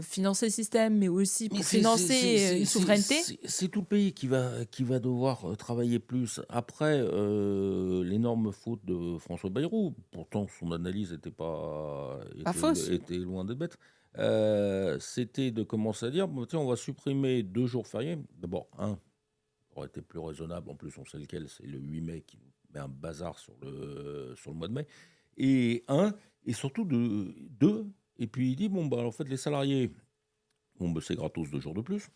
financer le système, mais aussi Mais pour financer, une souveraineté. c'est tout le pays qui va devoir, travailler plus. Après, l'énorme faute de François Bayrou, pourtant son analyse Pas fausse. était loin d'être bête, c'était de commencer à dire: «Bon tiens, on va supprimer 2 jours fériés». D'abord, un aurait été plus raisonnable, en plus on sait lequel, c'est le 8 mai qui nous met un bazar sur le mois de mai et surtout de 2 et puis il dit: «Bon bah, en fait les salariés, bon, bah, c'est gratos 2 jours de plus.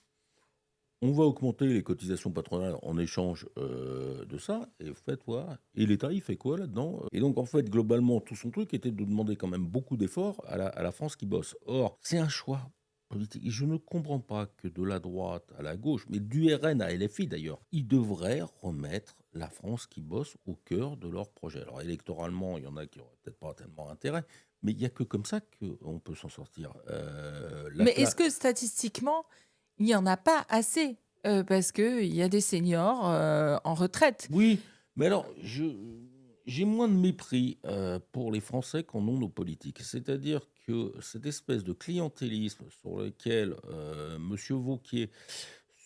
On va augmenter les cotisations patronales en échange, de ça et faites voir et l'État, il fait quoi là-dedans? Et donc en fait, globalement, tout son truc était de demander quand même beaucoup d'efforts à la France qui bosse. Or, c'est un choix politique et je ne comprends pas que de la droite à la gauche, mais du RN à LFI d'ailleurs, ils devraient remettre la France qui bosse au cœur de leur projet. Alors électoralement, il y en a qui auraient peut-être pas tellement intérêt, mais il y a que comme ça qu'on peut s'en sortir. La Mais cla est-ce que statistiquement, il y en a pas assez? Parce qu'il y a des seniors, en retraite. Oui, mais alors j'ai moins de mépris, pour les Français qu'en ont nos politiques. C'est-à-dire que cette espèce de clientélisme sur lequel, monsieur Wauquiez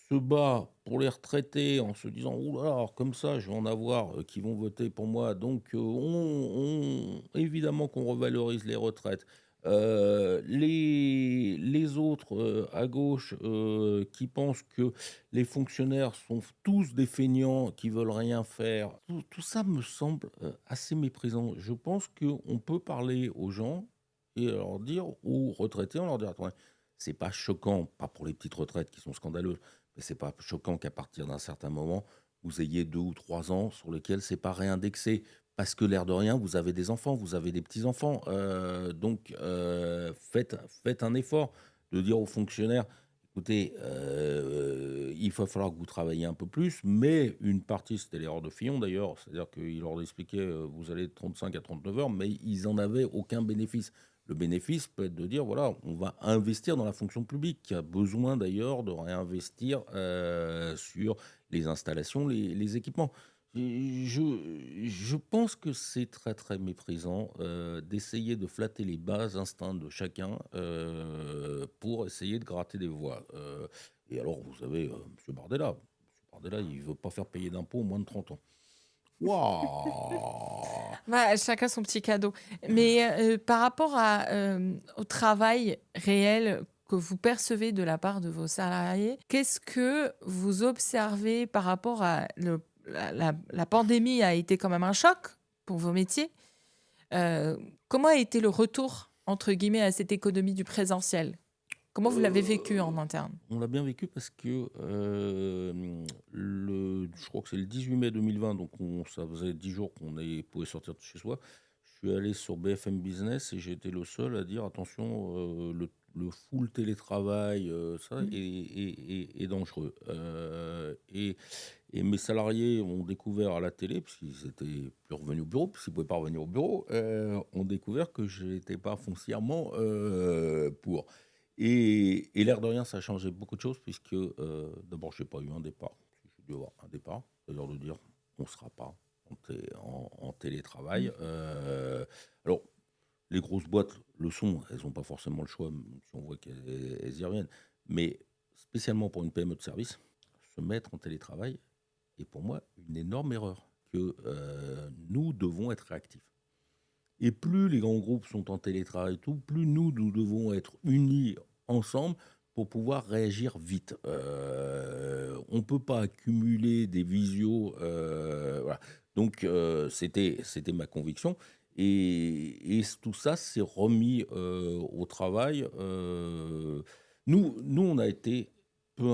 se bat pour les retraités en se disant: «Ouh là là, alors comme ça, je vais en avoir, qui vont voter pour moi, donc on évidemment qu'on revalorise les retraites». Les autres, à gauche, qui pensent que les fonctionnaires sont tous des feignants qui veulent rien faire. Tout ça me semble, assez méprisant. Je pense qu'on peut parler aux gens et leur dire aux retraités, on leur dire: «Attendez, c'est pas choquant, pas pour les petites retraites qui sont scandaleuses, mais c'est pas choquant qu'à partir d'un certain moment, vous ayez 2 ou 3 ans sur lesquels c'est pas réindexé. Parce que l'air de rien, vous avez des enfants, vous avez des petits-enfants, donc faites un effort de dire aux fonctionnaires: «Écoutez, il va falloir que vous travailliez un peu plus», mais une partie, c'était l'erreur de Fillon d'ailleurs, c'est-à-dire qu'il leur expliquait, «Vous allez de 35 à 39 heures», mais ils en avaient aucun bénéfice. Le bénéfice peut être de dire: «Voilà, on va investir dans la fonction publique», qui a besoin d'ailleurs de réinvestir, sur les installations, les équipements. Je pense que c'est très, très méprisant, d'essayer de flatter les bas instincts de chacun, pour essayer de gratter des voix, et alors vous avez, monsieur Bardella, il veut pas faire payer d'impôts aux moins de 30 ans. Waouh! Bah, chacun son petit cadeau. Mais, par rapport au travail réel que vous percevez de la part de vos salariés, qu'est-ce que vous observez par rapport à la pandémie a été quand même un choc pour vos métiers. Comment a été le «retour» entre guillemets à cette économie du présentiel? Comment vous l'avez vécu en interne? On l'a bien vécu parce que, je crois que c'est le 18 mai 2020, donc ça faisait 10 jours pouvait sortir de chez soi. Je suis allé sur BFM Business et j'ai été le seul à dire: «Attention, le full télétravail, ça Mmh. est dangereux». Et mes salariés ont découvert à la télé, puisqu'ils étaient plus revenus au bureau, puisqu'ils ne pouvaient pas revenir au bureau, ont découvert que je n'étais pas foncièrement, pour. Et l'air de rien, ça a changé beaucoup de choses puisque, d'abord, j'ai pas eu un départ. J'ai dû avoir un départ, c'est-à-dire de dire: «On ne sera pas». en télétravail. Alors, les grosses boîtes le sont, elles n'ont pas forcément le choix, même si on voit qu'elles y reviennent. Mais spécialement pour une PME de service, se mettre en télétravail est pour moi une énorme erreur, que nous devons être réactifs. Et plus les grands groupes sont en télétravail, tout, plus nous devons être unis ensemble pour pouvoir réagir vite. On ne peut pas accumuler des visios. Voilà. Donc, c'était ma conviction. Et tout ça s'est remis au travail. Nous, on a été peu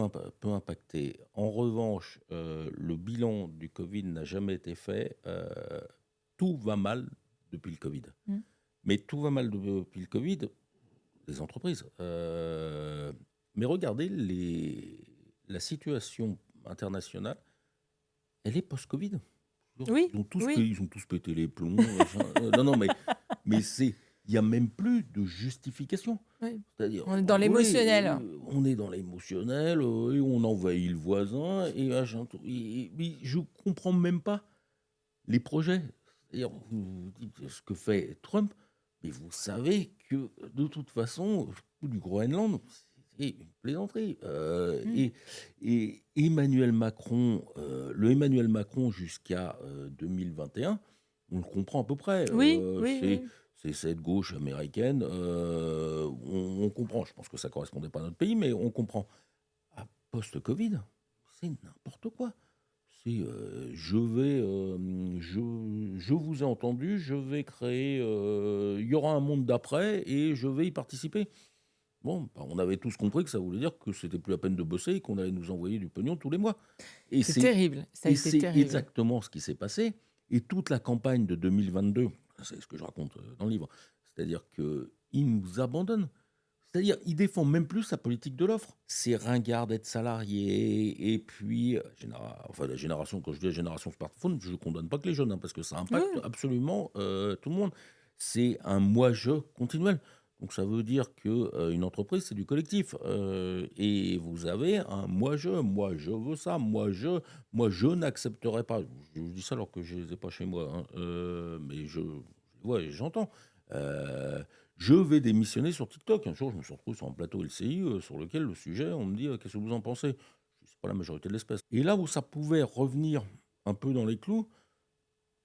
impactés. En revanche, le bilan du Covid n'a jamais été fait. Tout va mal depuis le Covid. Mm. Mais tout va mal depuis le Covid, les entreprises. Mais regardez, la situation internationale, elle est post-Covid. Oui, oui. Ils ont tous pété les plombs. Non, non, mais il n'y a même plus de justification. Oui. C'est-à-dire, On est dans oui, l'émotionnel. on est dans l'émotionnel, et on envahit le voisin, mais je ne comprends même pas les projets. C'est-à-dire, vous dites ce que fait Trump, mais vous savez que de toute façon, du Groenland, c'est une plaisanterie. Et Emmanuel Macron, le Emmanuel Macron jusqu'à 2021, on le comprend à peu près. Oui, oui, oui. C'est cette gauche américaine. On comprend. Je pense que ça ne correspondait pas à notre pays, mais on comprend. À post-Covid, c'est n'importe quoi. Je vous ai entendu, je vais créer, il y aura un monde d'après et je vais y participer. Bon, bah, on avait tous compris que ça voulait dire que c'était plus la peine de bosser et qu'on allait nous envoyer du pognon tous les mois. Et C'est c'est, terrible. Ça a et été c'est terrible. exactement ce qui s'est passé. Et toute la campagne de 2022, c'est ce que je raconte dans le livre, c'est-à-dire qu'ils nous abandonnent. C'est-à-dire, il défend même plus sa politique de l'offre. C'est ringard d'être salarié. Et puis, la génération, quand je dis la génération smartphone, je ne condamne pas que les jeunes, hein, parce que ça impacte Oui. absolument tout le monde. C'est un moi-je continuel. Donc, ça veut dire qu'une entreprise, c'est du collectif. Et vous avez un moi, je veux ça, moi, je n'accepterai pas. Je dis ça alors que je ne les ai pas chez moi, hein, mais ouais, j'entends. Euh, je vais démissionner sur TikTok. Un jour, je me suis retrouvé sur un plateau LCI sur lequel le sujet, on me dit qu'est-ce que vous en pensez? C'est pas la majorité de l'espèce. Et là où ça pouvait revenir un peu dans les clous,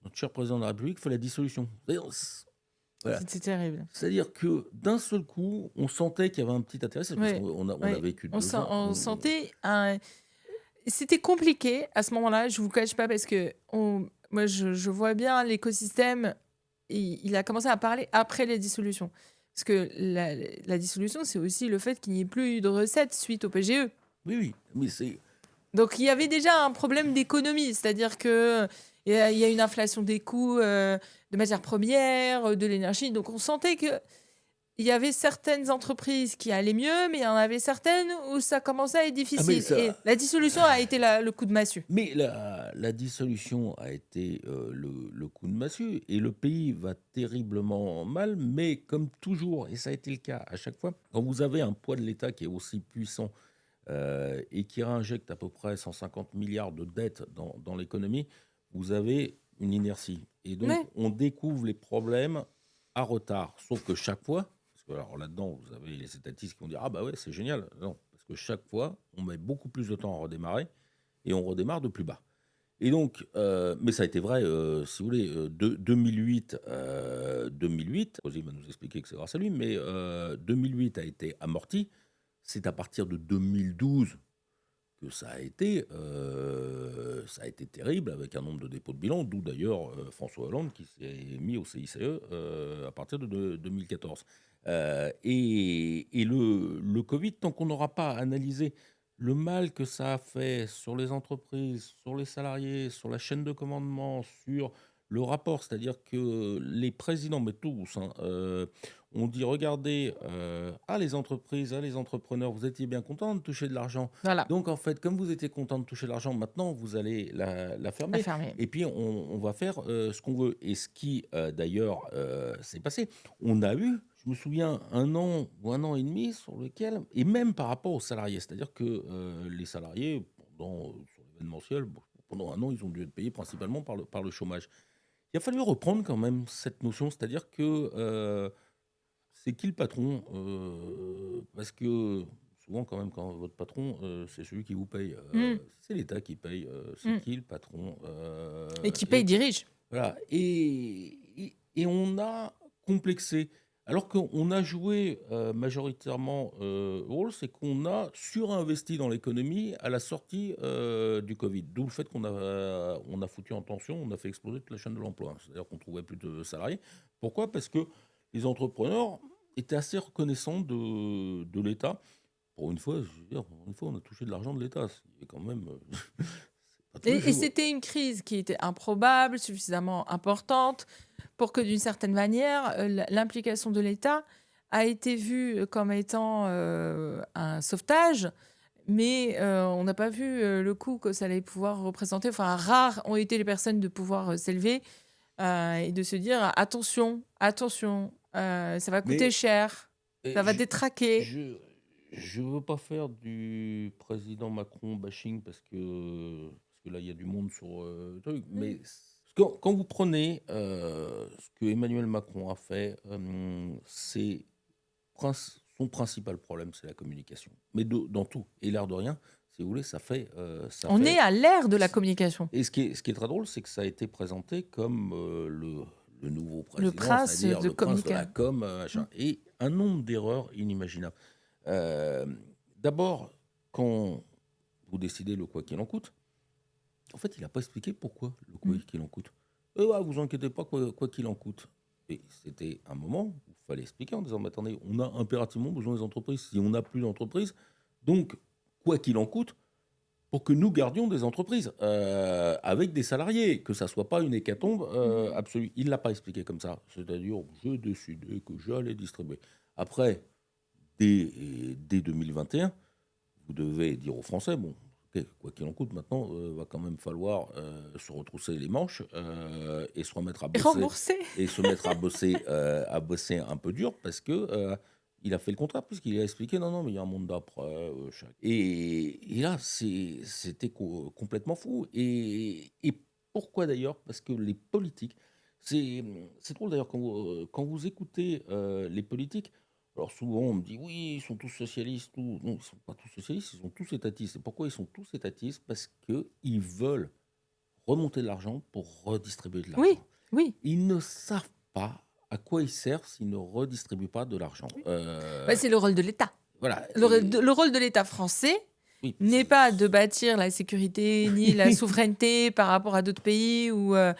notre cher président de la République fait la dissolution. Voilà. C'était terrible. C'est-à-dire que d'un seul coup, on sentait qu'il y avait un petit intérêt. Parce Oui, qu'on a oui. vécu On, 2 ans. on sentait un... C'était compliqué à ce moment-là, je vous cache pas, parce que moi, je vois bien l'écosystème. Il a commencé à parler après les dissolutions. Parce que la dissolution, c'est aussi le fait qu'il n'y ait plus eu de recettes suite au PGE. Oui, oui, mais c'est. Donc il y avait déjà un problème d'économie, c'est-à-dire que il y a une inflation des coûts de matières premières, de l'énergie. Donc on sentait que il y avait certaines entreprises qui allaient mieux, mais il y en avait certaines où ça commençait à être Ah, mais difficile. ça. Et la dissolution a été le coup de massue. Mais la dissolution a été le coup de massue et le pays va terriblement mal, mais comme toujours, et ça a été le cas à chaque fois, quand vous avez un poids de l'État qui est aussi puissant et qui réinjecte à peu près 150 milliards de dettes dans l'économie, vous avez une inertie. Et donc, Ouais. on découvre les problèmes à retard. Sauf que chaque fois, parce que alors là-dedans, vous avez les statistiques qui vont dire « Ah bah ouais, c'est génial ». Non, parce que chaque fois, on met beaucoup plus de temps à redémarrer et on redémarre de plus bas. Et donc, mais ça a été vrai, si vous voulez, 2008, 2008, Ozzy va nous expliquer que c'est grâce à lui, mais 2008 a été amorti. C'est à partir de 2012 que ça a été terrible avec un nombre de dépôts de bilan, d'où d'ailleurs François Hollande qui s'est mis au CICE à partir de 2014. Et le Covid, tant qu'on n'aura pas analysé le mal que ça a fait sur les entreprises, sur les salariés, sur la chaîne de commandement, sur le rapport, c'est-à-dire que les présidents, mais tous, hein, on dit regardez, les entreprises, les entrepreneurs, vous étiez bien contents de toucher de l'argent. Voilà, Donc en fait, comme vous étiez contents de toucher de l'argent, maintenant vous allez la la fermer. fermer. Et puis on va faire ce qu'on veut. Et ce qui d'ailleurs s'est passé, on a eu, je me souviens, 1 an ou 1 an et demi sur lequel, et même par rapport aux salariés, c'est-à-dire que les salariés, sur l'événementiel, bon, pendant un an, ils ont dû être payés principalement par le chômage. Il a fallu reprendre quand même cette notion, c'est-à-dire que c'est qui le patron? Parce que souvent, quand même, quand votre patron, c'est celui qui vous paye. Mm. C'est l'État qui paye. C'est Mm. qui le patron? Et qui paye dirige. Voilà. Et on a complexé. Alors qu'on a joué majoritairement rôle, c'est qu'on a surinvesti dans l'économie à la sortie du Covid. D'où le fait on a foutu en tension, on a fait exploser toute la chaîne de l'emploi. C'est-à-dire qu'on trouvait plus de salariés. Pourquoi? Parce que les entrepreneurs étaient assez reconnaissants de l'État. Pour une fois, je veux dire, pour une fois, on a touché de l'argent de l'État. C'est quand même. C'est pas tous les Et jours. c'était une crise qui était improbable, suffisamment importante pour que d'une certaine manière, l'implication de l'État a été vue comme étant un sauvetage, mais on n'a pas vu le coût que ça allait pouvoir représenter. Enfin, rares ont été les personnes de pouvoir s'élever et de se dire attention, attention, ça va coûter Mais cher, ça va je, détraquer. je, je veux pas faire du président Macron bashing parce que là, il y a du monde sur le truc. Mm. Mais quand vous prenez ce que Emmanuel Macron a fait, son principal problème, c'est la communication. Mais dans tout. Et l'air de rien, si vous voulez, On est à l'ère de la communication. Et ce qui est très drôle, c'est que ça a été présenté comme le nouveau Le président, prince c'est-à-dire de le prince de la communication. com, machin. Et un nombre d'erreurs inimaginables. Euh, D'abord, quand vous décidez le quoi qu'il en coûte, en fait, il n'a pas expliqué pourquoi le quoi Mm. qu'il en coûte. Vous inquiétez pas, quoi qu'il en coûte. Et c'était un moment où il fallait expliquer en disant, mais attendez, on a impérativement besoin des entreprises. Si on n'a plus d'entreprises, donc, quoi qu'il en coûte, pour que nous gardions des entreprises avec des salariés, que ça soit pas une hécatombe absolue. Il ne l'a pas expliqué comme ça. C'est-à-dire, j'ai décidé que j'allais distribuer. Après, dès 2021, vous devez dire aux Français, bon, ok, quoi qu'il en coûte, maintenant, va quand même falloir se retrousser les manches et se remettre à Et bosser rembourser. et se mettre à bosser un peu dur parce que il a fait le contraire puisqu'il a expliqué non, non, mais il y a un monde d'après. Et là, c'était complètement fou. Et pourquoi d'ailleurs? Parce que les politiques, c'est drôle d'ailleurs quand vous écoutez les politiques. Alors souvent, on me dit, oui, ils sont tous socialistes. Non, ils ne sont pas tous socialistes, ils sont tous étatistes. Et pourquoi ils sont tous étatistes? Parce qu'ils veulent remonter de l'argent pour redistribuer de Oui, l'argent. oui. Ils ne savent pas à quoi ils servent s'ils ne redistribuent pas de l'argent. Bah, c'est le rôle de l'État. Voilà. Le rôle de l'État français Oui, n'est pas de bâtir la sécurité ni la souveraineté par rapport à d'autres pays ou la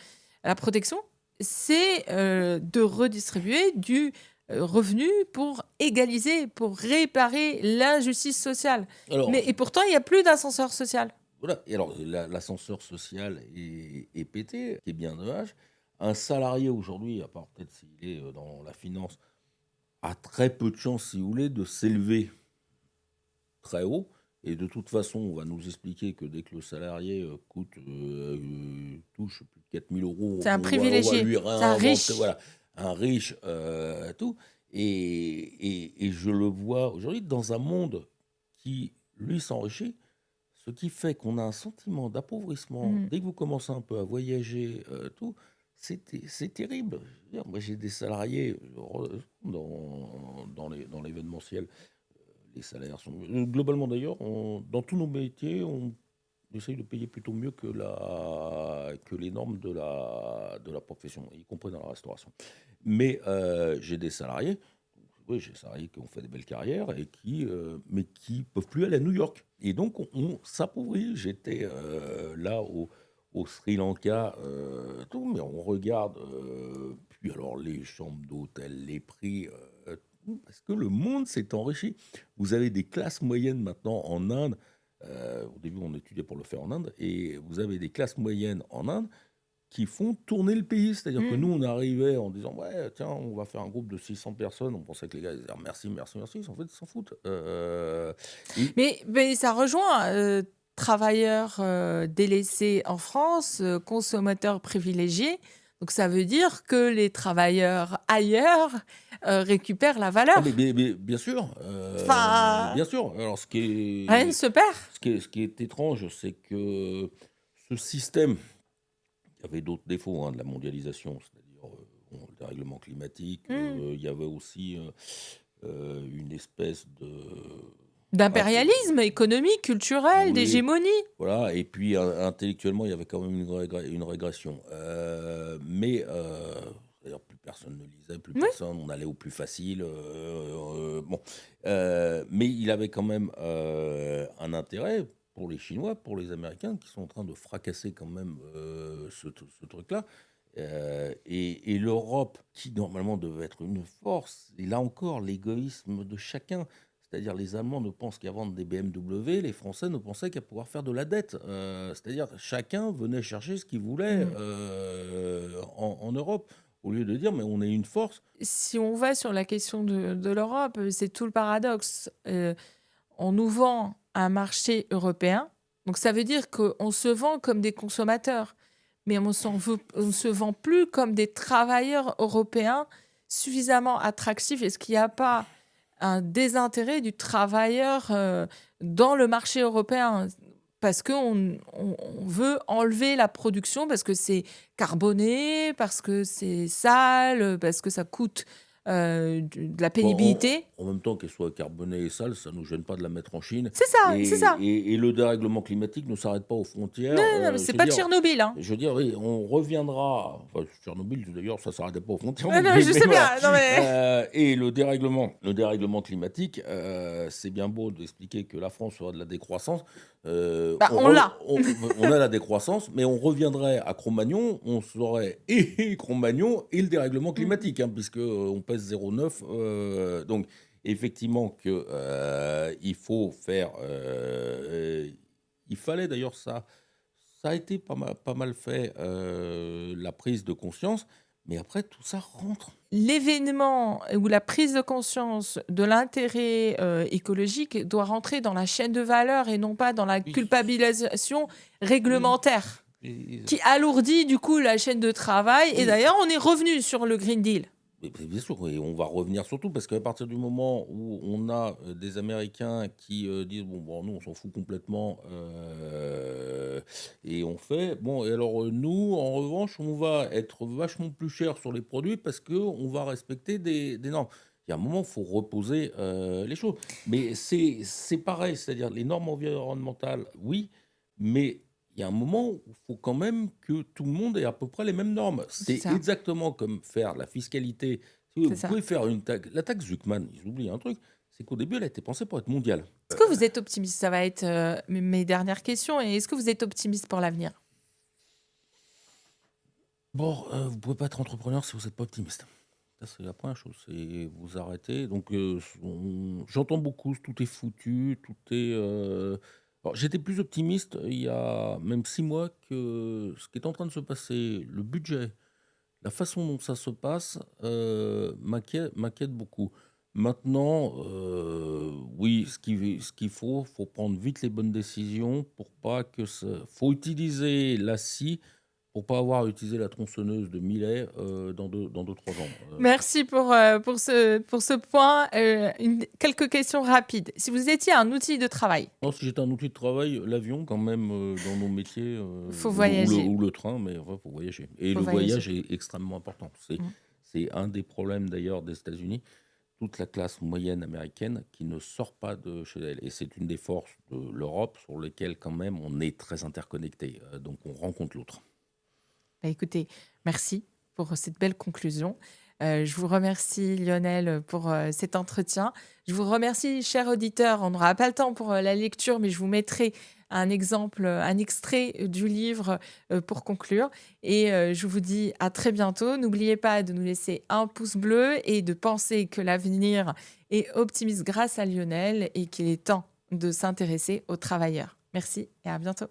protection, c'est de redistribuer du revenu pour égaliser, pour réparer l'injustice sociale. alors, Et pourtant, il n'y a plus d'ascenseur social. voilà. Et alors, l'ascenseur social est pété, qui est bien dommage. Un salarié aujourd'hui, à part peut-être s'il est dans la finance, a très peu de chances, si vous voulez, de s'élever très haut. Et de toute façon, on va nous expliquer que dès que le salarié touche plus de 4 000 euros, C'est un on va privilégié, lui c'est un réinventer, riche. voilà, un riche, tout. Et je le vois aujourd'hui dans un monde qui, lui, s'enrichit, ce qui fait qu'on a un sentiment d'appauvrissement. Mm. Dès que vous commencez un peu à voyager, tout, c'est terrible. Je veux dire, moi, j'ai des salariés dans l'événementiel. Les salaires sont. Globalement d'ailleurs, dans tous nos métiers, on essaye de payer plutôt mieux que les normes de la profession, y compris dans la restauration. Mais j'ai des salariés, oui, j'ai des salariés qui ont fait des belles carrières et mais qui peuvent plus aller à New York. Et donc on s'appauvrit. J'étais là au Sri Lanka, tout, mais on regarde, puis alors les chambres d'hôtel, les prix, parce que le monde s'est enrichi. Vous avez des classes moyennes maintenant en Inde. Au début, on étudiait pour le faire en Inde, et vous avez des classes moyennes en Inde qui font tourner le pays. C'est-à-dire que Mm. nous, on arrivait en disant, ouais, tiens, on va faire un groupe de 600 personnes. On pensait que les gars ils disaient, merci, merci, merci. En fait, ils s'en foutent. Mais ça rejoint travailleurs délaissés en France, consommateurs privilégiés. Donc ça veut dire que les travailleurs ailleurs récupèrent la valeur. Mais bien sûr. Enfin, Bien sûr. Alors, rien ne se perd. ce qui est étrange, c'est que ce système, il y avait d'autres défauts de la mondialisation, c'est-à-dire le dérèglement climatique. Il y avait aussi une espèce de... D'impérialisme économique, culturel, Oui, d'hégémonie. voilà. Et puis intellectuellement, il y avait quand même une régression. D'ailleurs, plus personne ne lisait, plus Oui. personne, on allait au plus facile. Bon. Mais il avait quand même un intérêt pour les Chinois, pour les Américains, qui sont en train de fracasser quand même ce truc-là. Et l'Europe, qui normalement devait être une force, et là encore, l'égoïsme de chacun. C'est-à-dire les Allemands ne pensent qu'à vendre des BMW, les Français ne pensaient qu'à pouvoir faire de la dette. C'est-à-dire chacun venait chercher ce qu'il voulait en Europe, au lieu de dire mais on est une force. Si on va sur la question de l'Europe, c'est tout le paradoxe. On nous vend un marché européen, donc ça veut dire qu'on se vend comme des consommateurs, mais on ne se vend plus comme des travailleurs européens suffisamment attractifs. Est-ce qu'il n'y a pas un désintérêt du travailleur dans le marché européen parce qu'on veut enlever la production, parce que c'est carboné, parce que c'est sale, parce que ça coûte de la pénibilité. En même temps qu'elle soit carbonée et sale, ça ne nous gêne pas de la mettre en Chine. C'est ça, c'est ça. Et le dérèglement climatique ne s'arrête pas aux frontières. Non, mais c'est pas Tchernobyl. Hein. Je veux dire, oui, on reviendra. Enfin, Tchernobyl, d'ailleurs, ça ne s'arrêtait pas aux frontières. Non, je sais bien. Non, mais... et le dérèglement climatique, c'est bien beau d'expliquer que la France fera de la décroissance. on l'a. On a la décroissance, mais on reviendrait à Cro-Magnon, on saurait et Cro-Magnon et le dérèglement climatique, puisque on pèse 0,9. Donc, effectivement, il faut faire. Il fallait d'ailleurs ça. Ça a été pas mal fait, la prise de conscience, mais après, tout ça rentre. L'événement ou la prise de conscience de l'intérêt écologique doit rentrer dans la chaîne de valeur et non pas dans la culpabilisation réglementaire qui alourdit du coup la chaîne de travail. Et d'ailleurs, on est revenu sur le Green Deal. Bien sûr, et on va revenir surtout parce qu'à partir du moment où on a des Américains qui disent bon, nous on s'en fout complètement et on fait bon, et alors nous en revanche on va être vachement plus cher sur les produits parce que on va respecter des normes. Il y a un moment, il faut reposer les choses. Mais c'est pareil, c'est-à-dire les normes environnementales, oui, mais il y a un moment où il faut quand même que tout le monde ait à peu près les mêmes normes. C'est exactement comme faire la fiscalité. Vous pouvez faire une taxe. La taxe Zuckman, j'oublie un truc, c'est qu'au début, elle a été pensée pour être mondiale. Est-ce que vous êtes optimiste? Ça va être mes dernières questions. Et est-ce que vous êtes optimiste pour l'avenir? Bon, vous ne pouvez pas être entrepreneur si vous n'êtes pas optimiste. Ça, c'est la première chose, c'est vous arrêter. Donc, j'entends beaucoup, tout est foutu, tout est... Alors, j'étais plus optimiste il y a même 6 mois que ce qui est en train de se passer, le budget, la façon dont ça se passe, m'inquiète beaucoup. Maintenant, oui, ce qu'il faut prendre vite les bonnes décisions pour pas que ça... faut utiliser la scie pour pas avoir utilisé la tronçonneuse de Millet dans 2-3 ans. Merci pour ce point. Quelques questions rapides. Si vous étiez un outil de travail. Non, si j'étais un outil de travail, l'avion quand même, dans nos métiers, faut voyager. Ou le train, mais enfin, faut voyager. Et le voyage est extrêmement important. C'est un des problèmes d'ailleurs des États-Unis. Toute la classe moyenne américaine qui ne sort pas de chez elle. Et c'est une des forces de l'Europe sur lesquelles quand même on est très interconnectés. Donc on rencontre l'autre. Écoutez, merci pour cette belle conclusion. Je vous remercie, Lionel, pour cet entretien. Je vous remercie, chers auditeurs. On n'aura pas le temps pour la lecture, mais je vous mettrai un extrait du livre pour conclure. Et je vous dis à très bientôt. N'oubliez pas de nous laisser un pouce bleu et de penser que l'avenir est optimiste grâce à Lionel et qu'il est temps de s'intéresser aux travailleurs. Merci et à bientôt.